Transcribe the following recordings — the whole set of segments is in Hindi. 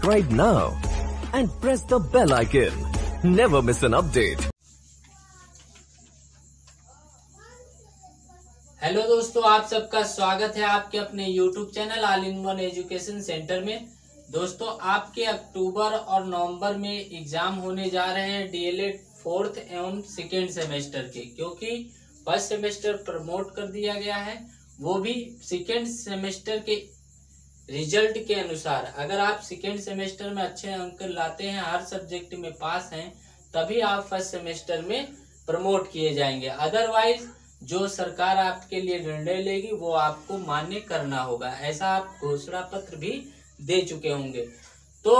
Subscribe now and press the bell icon. Never miss an update. Hello दोस्तों, आप सबका स्वागत है आपके अपने YouTube channel all in one education centre में। दोस्तों, आपके अक्टूबर और नवंबर में एग्जाम होने जा रहे हैं डीएलएड 4th एवं 2nd सेमेस्टर के, क्योंकि फर्स्ट सेमेस्टर प्रमोट कर दिया गया है, वो भी 2nd सेमेस्टर के रिजल्ट के अनुसार। अगर आप 2nd सेमेस्टर में अच्छे अंक लाते हैं, हर सब्जेक्ट में पास हैं, तभी आप फर्स्ट सेमेस्टर में प्रमोट किए जाएंगे। अदरवाइज जो सरकार आपके लिए निर्णय लेगी वो आपको मान्य करना होगा, ऐसा आप घोषणा पत्र भी दे चुके होंगे। तो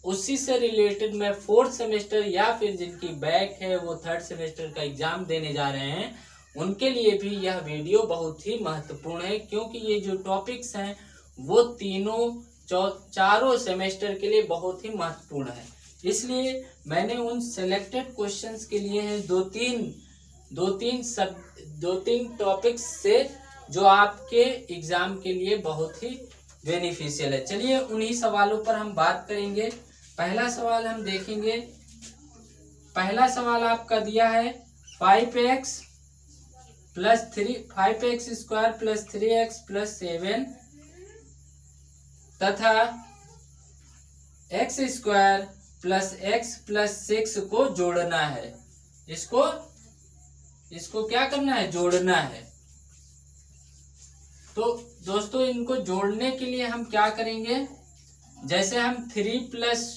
उसी से रिलेटेड मैं 4th सेमेस्टर या फिर जिनकी बैक है वो 3rd सेमेस्टर का एग्जाम देने जा रहे हैं, उनके लिए भी यह वीडियो बहुत ही महत्वपूर्ण है, क्योंकि ये जो टॉपिक्स हैं वो चारों सेमेस्टर के लिए बहुत ही महत्वपूर्ण है। इसलिए मैंने उन सिलेक्टेड क्वेश्चंस के लिए हैं दो तीन टॉपिक्स से जो आपके एग्जाम के लिए बहुत ही बेनिफिशियल है। चलिए उन्हीं सवालों पर हम बात करेंगे। पहला सवाल हम देखेंगे। पहला सवाल आपका दिया है 5x square plus 3x plus 7 तथा x square plus x plus 6 को जोड़ना है। इसको क्या करना है? जोड़ना है। तो दोस्तों, इनको जोड़ने के लिए हम क्या करेंगे? जैसे हम 3 प्लस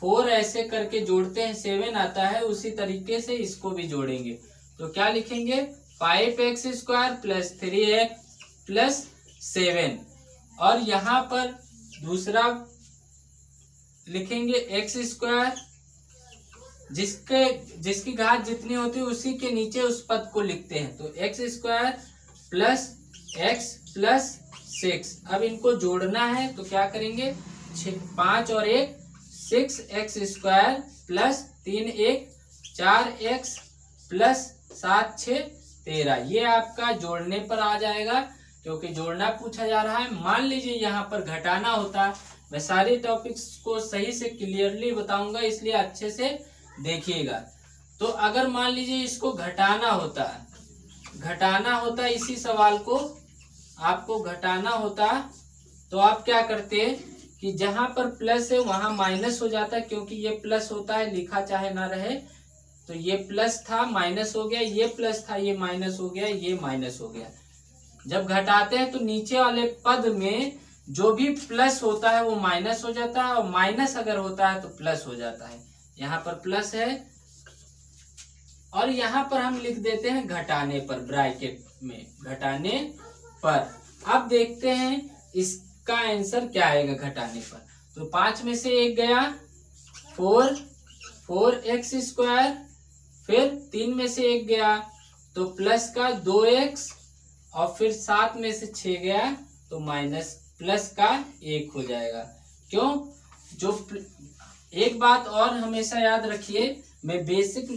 4 ऐसे करके जोड़ते हैं 7 आता है, उसी तरीके से इसको भी जोड़ेंगे। तो क्या लिखेंगे? 5x square plus 3x plus 7, और यहाँ पर दूसरा लिखेंगे x स्क्वायर, जिसकी घात जितनी होती है उसी के नीचे उस पद को लिखते हैं। तो x square plus x plus 6। अब इनको जोड़ना है तो क्या करेंगे? 5 और 1 6x square plus 3 1 4x plus 7 6 13। ये आपका जोड़ने पर आ जाएगा, क्योंकि जोड़ना पूछा जा रहा है। मान लीजिए यहाँ पर घटाना होता, मैं सारे टॉपिक्स को सही से क्लियरली बताऊंगा, इसलिए अच्छे से देखिएगा। तो अगर मान लीजिए इसको घटाना होता इसी सवाल को आपको घटाना होता, तो आप क्या करते कि जहां पर प्लस है वहां माइनस हो जाता, क्योंकि ये प्लस होता है, लिखा चाहे ना रहे। तो ये प्लस था, माइनस हो गया, ये प्लस था, ये माइनस हो गया, ये माइनस हो गया। जब घटाते हैं तो नीचे वाले पद में जो भी प्लस होता है वो माइनस हो जाता है, और माइनस अगर होता है तो प्लस हो जाता है। यहाँ पर प्लस है, और यहाँ पर हम लिख देते हैं घटाने पर, ब्रैकेट में घटाने पर। अब देखते हैं इसका आंसर क्या आएगा घटाने पर। तो 5 में से 1 गया, 4x स्क्वायर, फिर 3 में से 1 गया तो प्लस का 2x, और फिर 7 में से 6 गया तो माइनस प्लस का 1 हो जाएगा। क्यों? एक बात और हमेशा याद रखिए, मैं बेसिक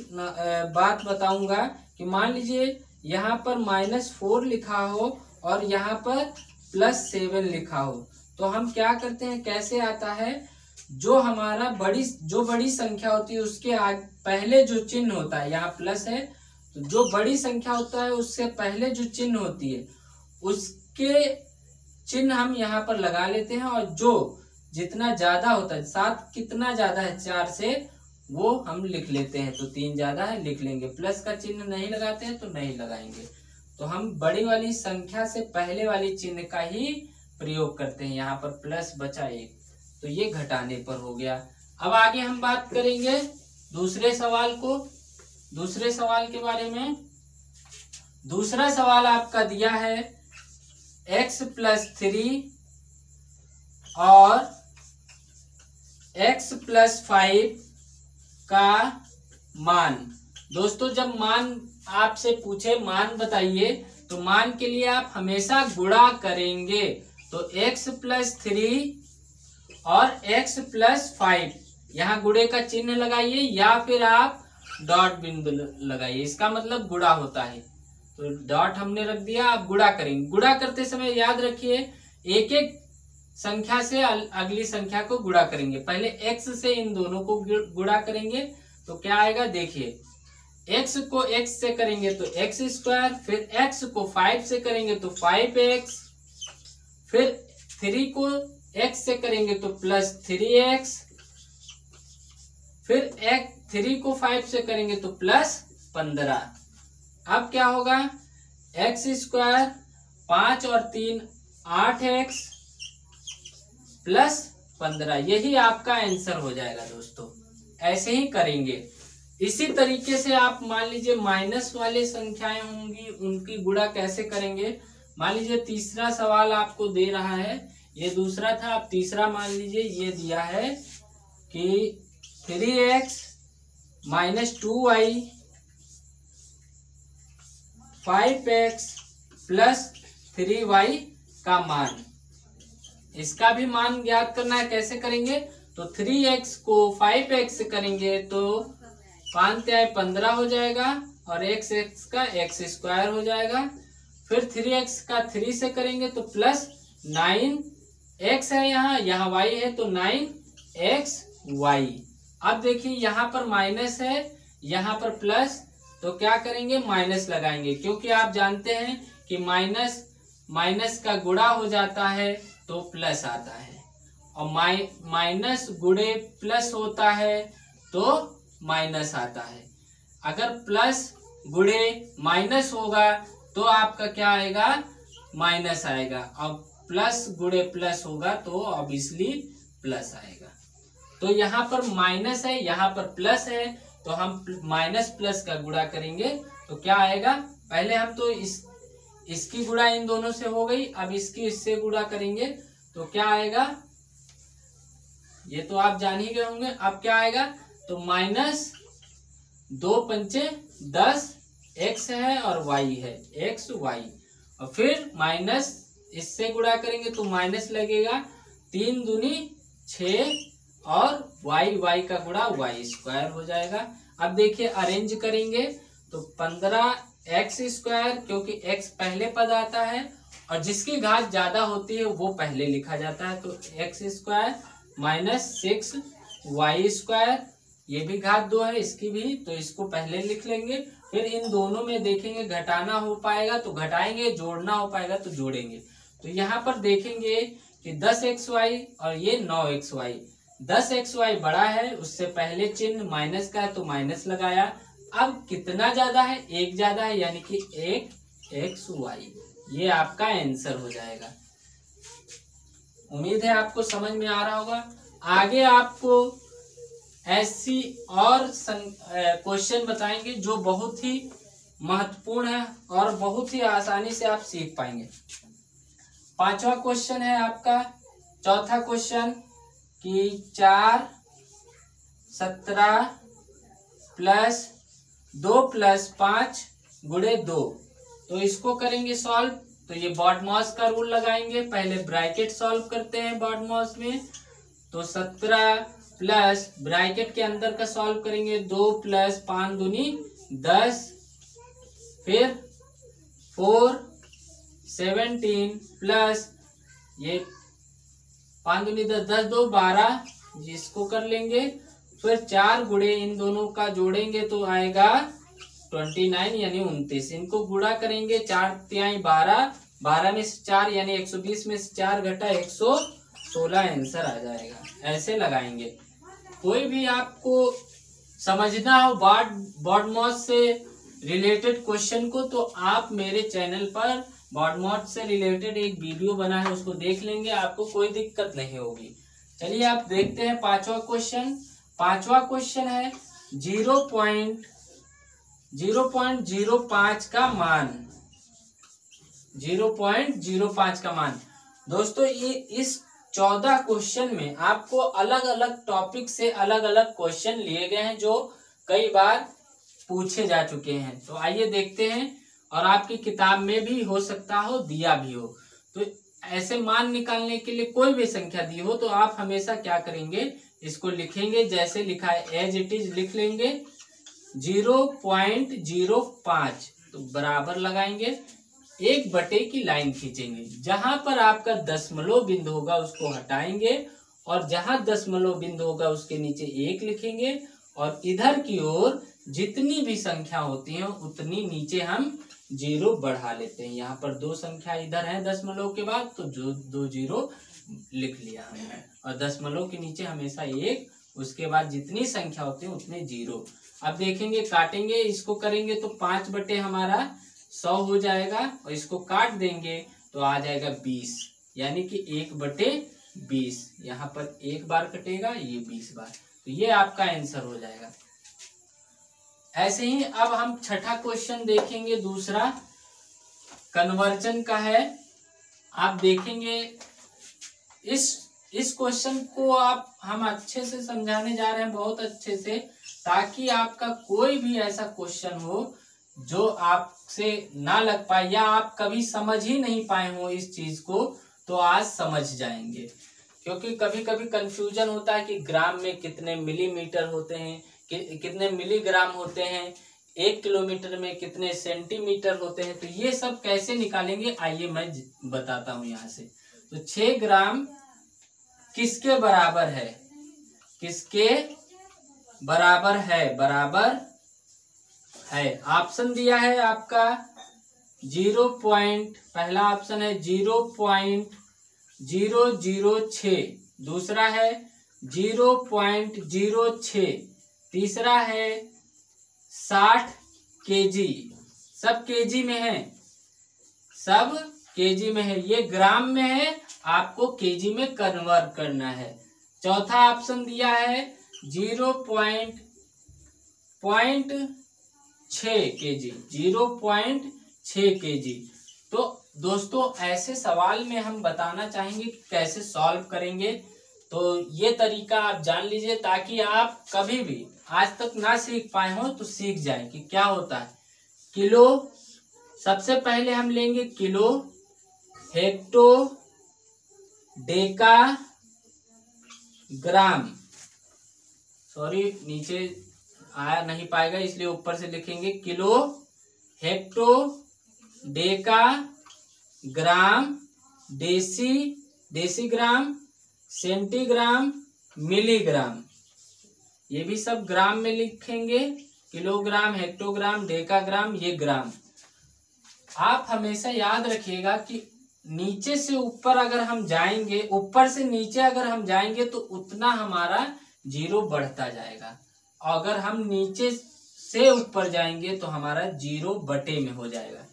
बात बताऊंगा कि मान लीजिए यहाँ पर -4 लिखा हो और यहाँ पर +7 लिखा हो, तो हम क्या करते हैं, कैसे आता है, जो हमारा बड़ी संख्या होती है उसके पहले जो चिन्ह होता है, यहाँ प्लस है तो जो बड़ी संख्या होता है उससे पहले जो चिन्ह होती है उसके चिन्ह हम यहाँ पर लगा लेते हैं, और जो जितना ज्यादा होता है, 7 कितना ज्यादा है 4 से, वो हम लिख लेते हैं। तो 3 ज्यादा है, लिख लेंगे। प्लस का चिन्ह नहीं लगाते हैं तो नहीं लगाएंगे। तो हम बड़ी वाली संख्या से पहले वाली चिन्ह का ही प्रयोग करते हैं। यहाँ पर प्लस बचा 1, तो ये घटाने पर हो गया। अब आगे हम बात करेंगे दूसरे सवाल के बारे में। दूसरा सवाल आपका दिया है x प्लस 3 और x प्लस 5 का मान। दोस्तों, जब मान आपसे पूछे मान बताइए, तो मान के लिए आप हमेशा गुणा करेंगे। तो x प्लस 3 और x प्लस 5, यहाँ गुणे का चिन्ह लगाइए या फिर आप डॉट बिंदु लगाइए, इसका मतलब गुणा होता है। तो डॉट हमने रख दिया, आप गुणा करेंगे। गुणा करते समय याद रखिए एक एक संख्या से अगली संख्या को गुणा करेंगे। पहले x से इन दोनों को गुणा करेंगे तो क्या आएगा, देखिए x को x से करेंगे तो x स्क्वायर, फिर x को 5 से करेंगे तो 5x, फिर 3 को x से करेंगे तो प्लस 3x, फिर 3 को 5 से करेंगे तो प्लस 15। अब क्या होगा, x स्क्वायर 5 और 3 8x प्लस 15, यही आपका आंसर हो जाएगा दोस्तों। ऐसे ही करेंगे। इसी तरीके से आप मान लीजिए माइनस वाले संख्याएं होंगी उनकी गुणा कैसे करेंगे। मान लीजिए तीसरा सवाल आपको दे रहा है, ये दूसरा था, आप तीसरा मान लीजिए ये दिया है कि 3x minus 2y 5x plus 3y का मान, इसका भी मान ज्ञात करना है। कैसे करेंगे, तो 3x को 5x से करेंगे तो 5 × 15 हो जाएगा और x का x स्क्वायर हो जाएगा। फिर 3x का 3 से करेंगे तो प्लस 9x है, यहाँ y है तो 9xy। अब देखिए यहाँ पर माइनस है, यहाँ पर प्लस, तो क्या करेंगे, माइनस लगाएंगे, क्योंकि आप जानते हैं कि माइनस का गुणा हो जाता है तो प्लस आता है, और माइनस गुणे प्लस होता है तो माइनस आता है। अगर प्लस गुणे माइनस होगा तो आपका क्या आएगा, माइनस आएगा, और प्लस गुणे प्लस होगा तो ऑब्वियसली प्लस आएगा। तो यहाँ पर माइनस है, यहाँ पर प्लस है, तो हम माइनस प्लस का गुणा करेंगे तो क्या आएगा, पहले हम तो इसकी गुणा इन दोनों से हो गई, अब इसकी इससे गुणा करेंगे तो क्या आएगा, ये तो आप जान ही गए होंगे। अब क्या आएगा, तो माइनस 2 × 5 = 10, x है और y है, x y, और फिर माइनस इससे गुणा करेंगे तो माइनस लगेगा, 3 दूनी 6 और y का गुणा y स्क्वायर हो जाएगा। अब देखिए अरेंज करेंगे तो 15x स्क्वायर, क्योंकि x पहले पद आता है और जिसकी घात ज्यादा होती है वो पहले लिखा जाता है, तो x square minus 6y square, ये भी घात 2 है इसकी भी, तो इसको पहले लिख लेंगे। फिर इन दोनों में देखेंगे घटाना हो पाएगा तो घटाएंगे, जोड़ना हो पाएगा तो जोड़ेंगे। तो यहाँ पर देखेंगे कि 10xy और ये 9xy, 10xy बड़ा है, उससे पहले चिन्ह माइनस का है तो माइनस लगाया। अब कितना ज्यादा है, 1 ज्यादा है, यानी कि 1xy, ये आपका आंसर हो जाएगा। उम्मीद है आपको समझ में आ रहा होगा। आगे आपको ऐसी और क्वेश्चन बताएंगे जो बहुत ही महत्वपूर्ण है और बहुत ही आसानी से आप सीख पाएंगे। 5वां क्वेश्चन है आपका, चौथा क्वेश्चन कि 4 17 प्लस 2 प्लस 5 गुणे 2, तो इसको करेंगे सॉल्व। तो ये बॉडमॉस का रूल लगाएंगे, पहले ब्रैकेट सॉल्व करते हैं बॉडमॉस में, तो 17 प्लस ब्रैकेट के अंदर का सॉल्व करेंगे, 2 प्लस 5 दूनी 10, फिर 4 17 प्लस ये 5 दूनी 10, 10 2 12, जिसको कर लेंगे। फिर 4 गुणे इन दोनों का जोड़ेंगे तो आएगा 29 यानी 29, इनको गुणा करेंगे, 4 तिहाई 12, 12 में से 4 यानी 120 में से 4 घटा 116 आंसर आ जाएगा। ऐसे लगाएंगे। कोई भी आपको समझना हो बॉडमॉस से रिलेटेड क्वेश्चन को, तो आप मेरे चैनल पर बॉडमॉस से रिलेटेड एक वीडियो बना है, उसको देख लेंगे, आपको कोई दिक्कत नहीं होगी। चलिए आप देखते हैं 5वां क्वेश्चन। 5वां क्वेश्चन है 0.05 का मान, 0.05 का मान। दोस्तों ये इस 14 क्वेश्चन में आपको अलग अलग टॉपिक से अलग अलग क्वेश्चन लिए गए हैं जो कई बार पूछे जा चुके हैं। तो आइए देखते हैं, और आपकी किताब में भी हो सकता हो, दिया भी हो। तो ऐसे मान निकालने के लिए कोई भी संख्या दी हो तो आप हमेशा क्या करेंगे, इसको लिखेंगे जैसे लिखा है एज इट इज लिख लेंगे। 0.05 तो बराबर लगाएंगे, एक बटे की लाइन खींचेंगे। जहां पर आपका दशमलव बिंदु होगा उसको हटाएंगे और जहां दशमलव बिंदु होगा उसके नीचे 1 लिखेंगे और इधर की ओर जितनी भी संख्या होती है उतनी नीचे हम 0 बढ़ा लेते हैं। यहाँ पर 2 संख्या इधर है दशमलव के बाद, तो जो 2 0 लिख लिया हमने। और दशमलव के नीचे हमेशा 1, उसके बाद जितनी संख्या होती है उतने 0। अब देखेंगे, काटेंगे, इसको करेंगे तो 5 बटे हमारा 100 हो जाएगा और इसको काट देंगे तो आ जाएगा 20, यानी कि 1 बटे 20। यहाँ पर 1 बार कटेगा, ये 20 बार, तो ये आपका आंसर हो जाएगा। ऐसे ही अब हम छठा क्वेश्चन देखेंगे, दूसरा कन्वर्जन का है। आप देखेंगे इस क्वेश्चन को हम अच्छे से समझाने जा रहे हैं, बहुत अच्छे से, ताकि आपका कोई भी ऐसा क्वेश्चन हो जो आपसे ना लग पाए या आप कभी समझ ही नहीं पाए हो इस चीज को, तो आज समझ जाएंगे। क्योंकि कभी कभी कंफ्यूजन होता है कि ग्राम में कितने मिलीमीटर होते हैं, कितने मिलीग्राम होते हैं, 1 किलोमीटर में कितने सेंटीमीटर होते हैं, तो ये सब कैसे निकालेंगे आइए मैं बताता हूं यहाँ से। तो 6 ग्राम किसके बराबर है, किसके बराबर है, बराबर है, ऑप्शन दिया है आपका 0. पहला ऑप्शन है 0.006, दूसरा है 0.06, तीसरा है 60 kg, सब केजी में है, सब केजी में है, ये ग्राम में है, आपको केजी में कन्वर्ट करना है। चौथा ऑप्शन दिया है 0.6 kg, 0.6 kg। तो दोस्तों ऐसे सवाल में हम बताना चाहेंगे कि कैसे सॉल्व करेंगे, तो ये तरीका आप जान लीजिए ताकि आप कभी भी आज तक ना सीख पाए हो तो सीख जाए कि क्या होता है। किलो, सबसे पहले हम लेंगे किलो, हेक्टो, डेका, ग्राम, सॉरी नीचे आया नहीं पाएगा इसलिए ऊपर से लिखेंगे किलो, हेक्टो, डेका, ग्राम, डेसीग्राम, सेंटीग्राम, मिलीग्राम, ये भी सब ग्राम में लिखेंगे, किलोग्राम, हेक्टोग्राम, डेकाग्राम, ये ग्राम। आप हमेशा याद रखिएगा कि नीचे से ऊपर अगर हम जाएंगे, ऊपर से नीचे अगर हम जाएंगे तो उतना हमारा 0 बढ़ता जाएगा, अगर हम नीचे से ऊपर जाएंगे तो हमारा 0 बटे में हो जाएगा।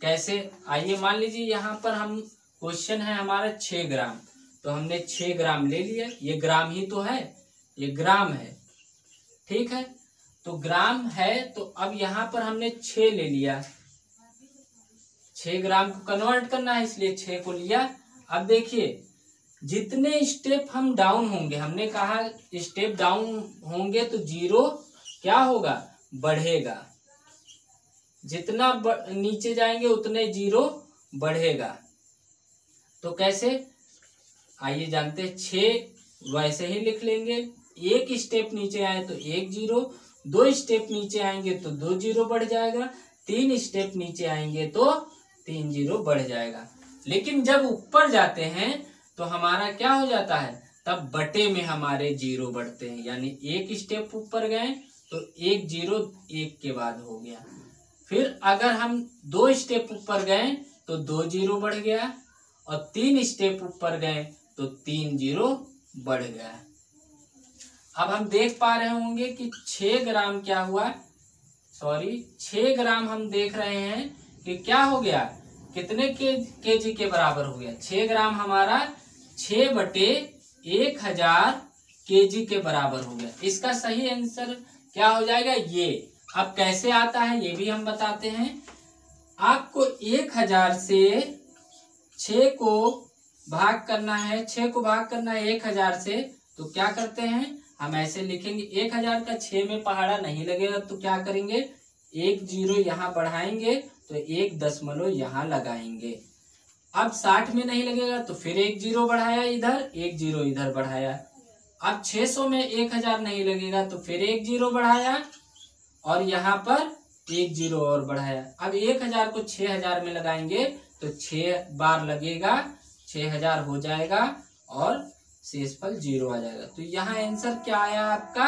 कैसे, आइए मान लीजिए यहाँ पर हम क्वेश्चन है हमारा 6 ग्राम, तो हमने 6 ग्राम ले लिया, ये ग्राम ही तो है, ये ग्राम है, ठीक है, तो ग्राम है, तो अब यहाँ पर हमने 6 ले लिया, 6 ग्राम को कन्वर्ट करना है इसलिए 6 को लिया। अब देखिए जितने स्टेप हम डाउन होंगे, हमने कहा स्टेप डाउन होंगे तो 0 क्या होगा, बढ़ेगा, जितना नीचे जाएंगे उतने 0 बढ़ेगा। तो कैसे, आइए जानते हैं। 6 वैसे ही लिख लेंगे, एक स्टेप नीचे आए तो 1 0, 2 स्टेप नीचे आएंगे तो 2 0 बढ़ जाएगा, 3 स्टेप नीचे आएंगे तो 3 0 बढ़ जाएगा। लेकिन जब ऊपर जाते हैं तो हमारा क्या हो जाता है, तब बटे में हमारे 0 बढ़ते हैं, यानी 1 स्टेप ऊपर गए तो 1 0 1 के बाद हो गया। फिर अगर हम 2 स्टेप ऊपर गए तो 2 0 बढ़ गया, और 3 स्टेप ऊपर गए तो 3 0 बढ़ गया। अब हम देख पा रहे होंगे कि 6 ग्राम क्या हुआ, सॉरी 6 ग्राम हम देख रहे हैं कि क्या हो गया, कितने केजी के बराबर हो गया, 6 ग्राम हमारा 6 बटे 1000 केजी के बराबर हो गया। इसका सही आंसर क्या हो जाएगा, ये। अब कैसे आता है ये भी हम बताते हैं। आपको 1000 से 6 को भाग करना है, 6 को भाग करना है 1000 से, तो क्या करते हैं हम ऐसे लिखेंगे, 1000 का 6 में पहाड़ा नहीं लगेगा तो क्या करेंगे, 1 0 यहाँ बढ़ाएंगे तो 1 दशमलव यहाँ लगाएंगे। अब 60 में नहीं लगेगा तो फिर 1 0 बढ़ाया इधर, 1 0 इधर बढ़ाया। अब 600 में 1000 नहीं लगेगा तो फिर 1 0 बढ़ाया और यहाँ पर एक जीरो और बढ़ाया। अब 1000 को 6000 में लगाएंगे तो 6 बार लगेगा, 6000 हो जाएगा और शेषफल 0 आ जाएगा। तो यहाँ आंसर क्या आया आपका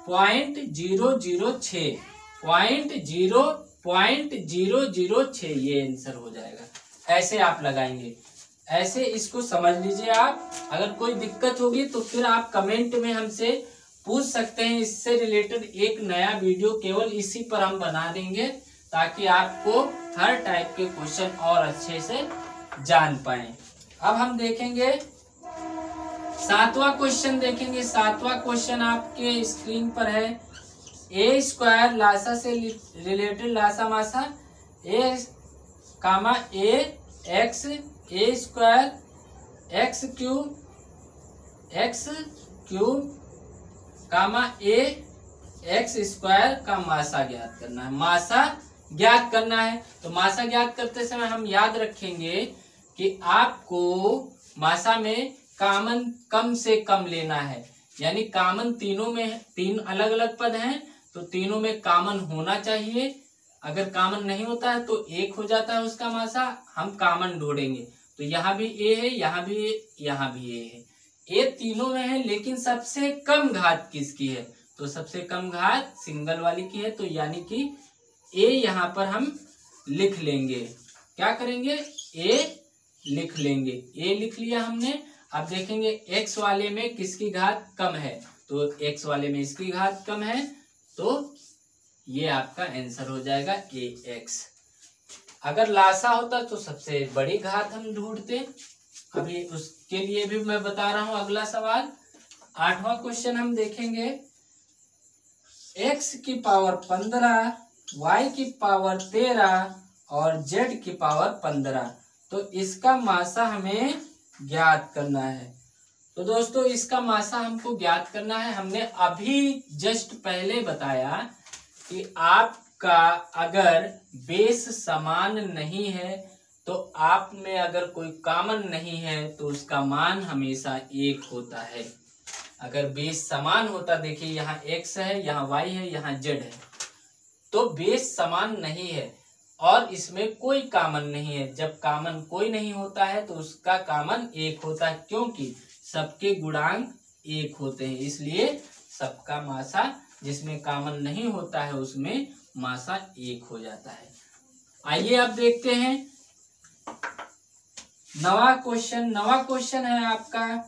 0.006, 0.006 ये आंसर हो जाएगा। ऐसे आप लगाएंगे, ऐसे इसको समझ लीजिए आप। अगर कोई दिक्कत होगी तो फिर आप कमेंट में हमसे पूछ सकते हैं। इससे रिलेटेड एक नया वीडियो केवल इसी पर हम बना देंगे ताकि आपको हर टाइप के क्वेश्चन और अच्छे से जान पाएं। अब हम देखेंगे 7वां क्वेश्चन देखेंगे। 7वां क्वेश्चन आपके स्क्रीन पर है। ए स्क्वायर लासा से रिलेटेड लासा मासा ए कामा ए एक्स ए स्क्वायर एक्स क्यूब कामा ए एक्स स्क्वायर का मासा ज्ञात करना है। मासा ज्ञात करना है तो मासा ज्ञात करते समय हम याद रखेंगे कि आपको मासा में कॉमन कम से कम लेना है। यानी कॉमन तीनों में, 3 अलग अलग पद हैं तो तीनों में कॉमन होना चाहिए। अगर कॉमन नहीं होता है तो 1 हो जाता है उसका मासा। हम कॉमन ढूंढेंगे तो यहाँ भी ए है, यहाँ भी ए, यहाँ भी ए है। ए तीनों में है लेकिन सबसे कम घात किसकी है? तो सबसे कम घात सिंगल वाली की है। तो यानी कि ए यहाँ पर हम लिख लेंगे। क्या करेंगे? ए लिख लेंगे। ए लिख लिया हमने। अब देखेंगे एक्स वाले में किसकी घात कम है? तो एक्स वाले में इसकी घात कम है तो ये आपका आंसर हो जाएगा ए एक्स। अगर लासा होता तो सबसे बड़ी घात हम ढूंढते। अभी उसके लिए भी मैं बता रहा हूं अगला सवाल। 8वां क्वेश्चन हम देखेंगे। x की पावर 15, y की पावर 13 और z की पावर 15। तो इसका मासा हमें ज्ञात करना है। तो दोस्तों इसका मासा हमको ज्ञात करना है। हमने अभी जस्ट पहले बताया कि आपका अगर बेस समान नहीं है तो आप में अगर कोई कॉमन नहीं है तो उसका मान हमेशा 1 होता है। अगर बेस समान होता, देखिए यहाँ x है, यहाँ y है, यहाँ z है, तो बेस समान नहीं है और इसमें कोई कॉमन नहीं है। जब कॉमन कोई नहीं होता है तो उसका कॉमन 1 होता है, क्योंकि सबके गुणांक 1 होते हैं। इसलिए सबका मासा जिसमें कॉमन नहीं होता है उसमें मासा 1 हो जाता है। आइए अब देखते हैं 9वां क्वेश्चन। 9वां क्वेश्चन है आपका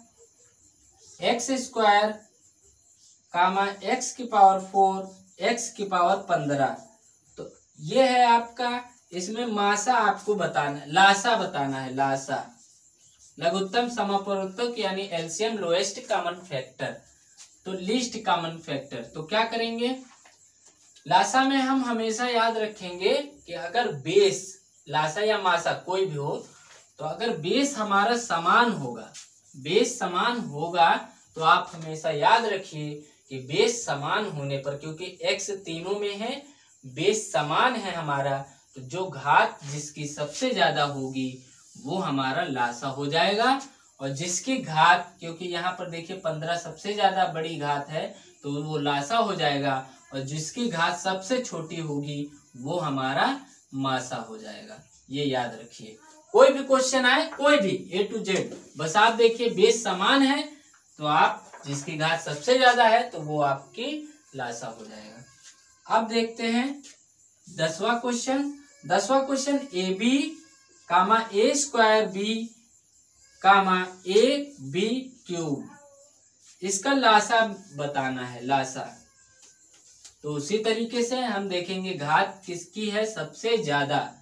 एक्स स्क्वायर कामा एक्स की पावर 4 एक्स की पावर 15। तो ये है आपका। इसमें मासा आपको बताना है, लासा बताना है। लासा लघुत्तम समापवर्तक यानी एलसीएम लोएस्ट कॉमन फैक्टर, तो लीस्ट कॉमन फैक्टर। तो क्या करेंगे? लासा में हम हमेशा याद रखेंगे कि अगर बेस, लासा या मासा कोई भी हो, तो अगर बेस हमारा समान होगा, बेस समान होगा तो आप हमेशा याद रखिए कि बेस समान होने पर, क्योंकि x तीनों में है, बेस समान है हमारा, तो जो घात जिसकी सबसे ज्यादा होगी वो हमारा लासा हो जाएगा। और जिसकी घात, क्योंकि यहाँ पर देखिए 15 सबसे ज्यादा बड़ी घात है तो वो लासा हो जाएगा, और जिसकी घात सबसे छोटी होगी वो हमारा मासा हो जाएगा। ये याद रखिए। कोई भी क्वेश्चन आए, कोई भी A to Z, बस आप देखिए बेस समान है तो आप जिसकी घात सबसे ज्यादा है तो वो आपकी लासा हो जाएगा। अब देखते हैं 10वां क्वेश्चन। 10वां question A B comma A square B comma A B cube, इसका लासा बताना है। लासा तो उसी तरीके से हम देखेंगे घात किसकी है सबसे ज्यादा।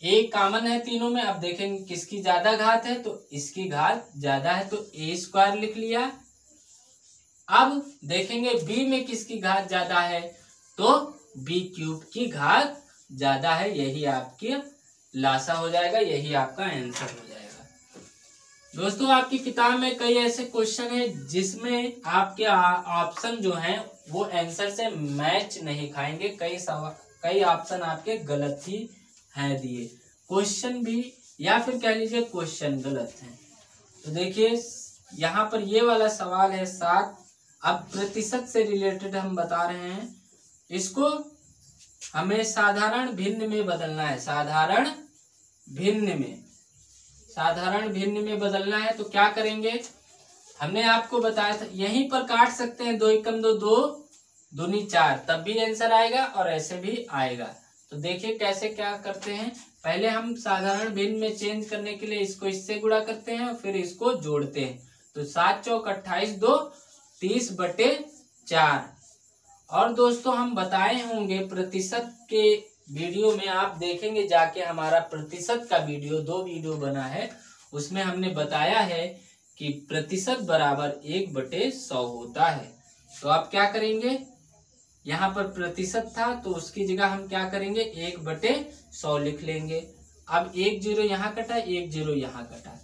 ए कॉमन है तीनों में। अब देखेंगे किसकी ज्यादा घात है, तो इसकी घात ज्यादा है तो ए स्क्वायर लिख लिया। अब देखेंगे बी में किसकी घात ज्यादा है, तो बी क्यूब की घात ज्यादा है। यही आपकी लासा हो जाएगा, यही आपका आंसर हो जाएगा। दोस्तों आपकी किताब में कई ऐसे क्वेश्चन है जिसमें आपके ऑप्शन जो हैं वो आंसर से मैच नहीं खाएंगे। कई ऑप्शन आपके गलत ही हैं दिए, क्वेश्चन भी, या फिर कह लीजिए क्वेश्चन गलत हैं। तो देखिए यहाँ पर ये वाला सवाल है 7। अब प्रतिशत से रिलेटेड हम बता रहे हैं। इसको हमें साधारण भिन्न में बदलना है, साधारण भिन्न में बदलना है। तो क्या करेंगे, हमने आपको बताया था यहीं पर काट सकते हैं, 2 एकम 2, 2 दूनी 4, तब भी आंसर आएगा और ऐसे भी आएगा। तो देखिए कैसे क्या करते हैं। पहले हम साधारण भिन्न में चेंज करने के लिए इसको इससे गुणा करते हैं और फिर इसको जोड़ते हैं। तो 7 चौक 28, 2 30/4। और दोस्तों हम बताए होंगे प्रतिशत के वीडियो में, आप देखेंगे जाके हमारा प्रतिशत का वीडियो 2 वीडियो बना है, उसमें हमने बताया है कि प्रतिशत बराबर 1/100 होता है। तो आप क्या करेंगे, यहाँ पर प्रतिशत था तो उसकी जगह हम क्या करेंगे 1/100 लिख लेंगे। अब 1 0 यहाँ कटा, 1 0 यहाँ कटा।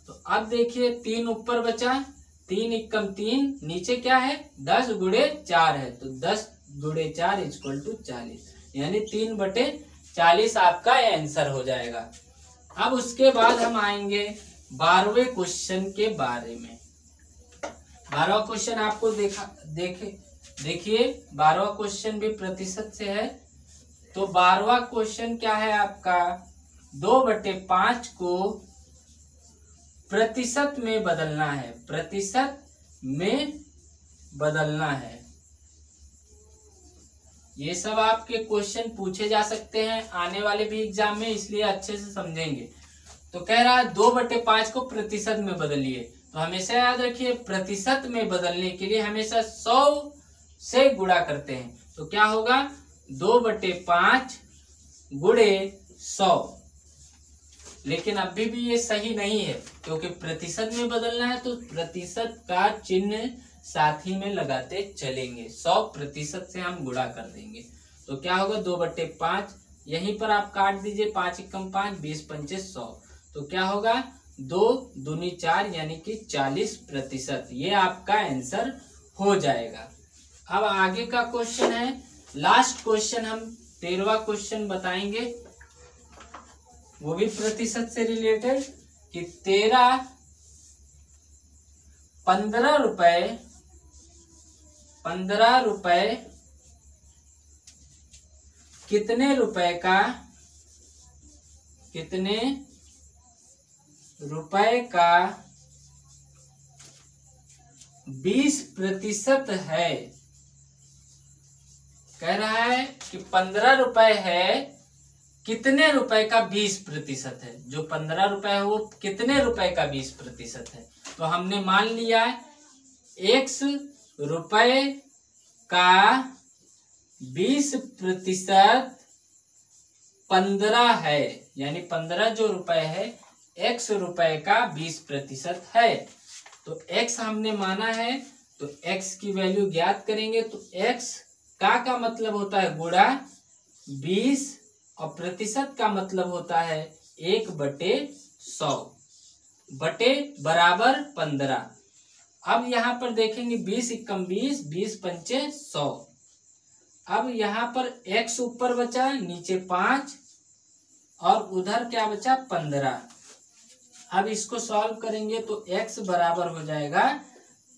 तो अब देखिए 3 ऊपर बचा, 3 एकम 3, नीचे क्या है 10 गुणे 4 है, तो 10 गुणे 4 = 40, यानी 3/40 आपका आंसर हो जाएगा। अब उसके बाद हम आएंगे 12वें क्वेश्चन के बारे में। 12वां क्वेश्चन आपको देखिए 12वां क्वेश्चन भी प्रतिशत से है। तो 12वां क्वेश्चन क्या है आपका, 2/5 को प्रतिशत में बदलना है, प्रतिशत में बदलना है। ये सब आपके क्वेश्चन पूछे जा सकते हैं आने वाले भी एग्जाम में, इसलिए अच्छे से समझेंगे। तो कह रहा है 2/5 को प्रतिशत में बदलिए। तो हमेशा याद रखिए प्रतिशत में बदलने के लिए हमेशा 100 से गुणा करते हैं। तो क्या होगा 2/5 गुणे 100। लेकिन अभी भी ये सही नहीं है, क्योंकि प्रतिशत में बदलना है तो प्रतिशत का चिन्ह साथ ही में लगाते चलेंगे। 100% से हम गुणा कर देंगे। तो क्या होगा 2/5, यहीं पर आप काट दीजिए, 5 एकम 5, 20 पंचे 100। तो क्या होगा 2 दूनी 4, यानी कि 40%। ये आपका आंसर हो जाएगा। अब आगे का क्वेश्चन है, लास्ट क्वेश्चन हम 13वां क्वेश्चन बताएंगे, वो भी प्रतिशत से रिलेटेड, कि 15 रुपए कितने रुपए का 20% है। कह रहा है कि 15 रुपए है, कितने रुपए का 20% है। जो 15 रुपए है वो कितने रुपए का 20% है। तो हमने मान लिया x रुपए का 20% 15 है, यानी 15 जो रुपए है x रुपए का 20% है। तो x हमने माना है, तो x की वैल्यू ज्ञात करेंगे। तो x का मतलब होता है गुणा 20 और प्रतिशत का मतलब होता है 1/100 बटे बराबर 15। अब यहाँ पर देखेंगे 20 एकम 20, 20 पंचे 100। अब यहाँ पर x ऊपर बचा, नीचे 5 और उधर क्या बचा 15। अब इसको सॉल्व करेंगे तो x बराबर हो जाएगा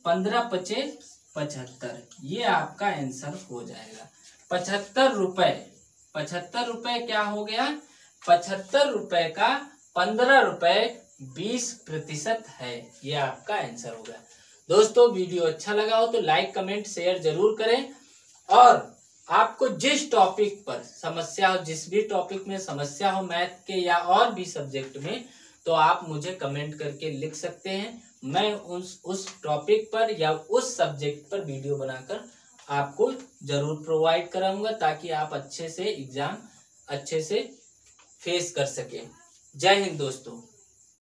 15 पचे 75। ये आपका आंसर हो जाएगा 75 रुपए। 75 रुपए क्या हो गया, 75 रुपए का 15 रुपए 20% है। ये आपका आंसर होगा। दोस्तों वीडियो अच्छा लगा हो तो लाइक कमेंट शेयर जरूर करें, और आपको जिस टॉपिक पर समस्या हो, जिस भी टॉपिक में समस्या हो मैथ के या और भी सब्जेक्ट में, तो आप मुझे कमेंट करके लिख सकते हैं। मैं उस टॉपिक पर या उस सब्जेक्ट पर वीडियो बनाकर आपको जरूर प्रोवाइड कराऊंगा, ताकि आप अच्छे से एग्जाम अच्छे से फेस कर सकें। जय हिंद दोस्तों।